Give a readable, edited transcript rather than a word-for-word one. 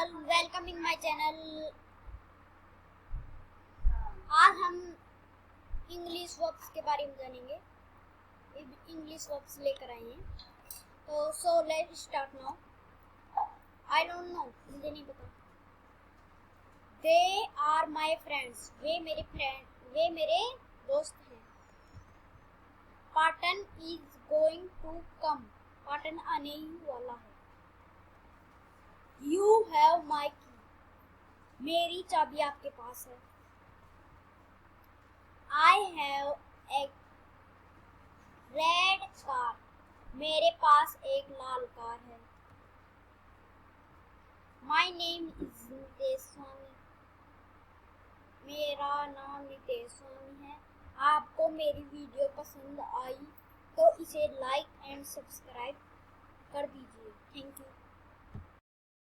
All, welcome in my channel. आज हम English verbs के बारे में जानेंगे। इंग्लिश वर्ब्स लेकर आए हैं, तो so let start now. I don't know, मुझे नहीं पता। दे आर माई फ्रेंड्स, वे मेरे दोस्त हैं। Patan is going to come, Patan आने ही वाला है। You have my key, मेरी चाबी आपके पास है। I have a red car, मेरे पास एक लाल कार है। My name is नितेश स्वामी, मेरा नाम नितेश स्वामी है। आपको मेरी वीडियो पसंद आई तो इसे लाइक एंड सब्सक्राइब कर दीजिए। Thank you.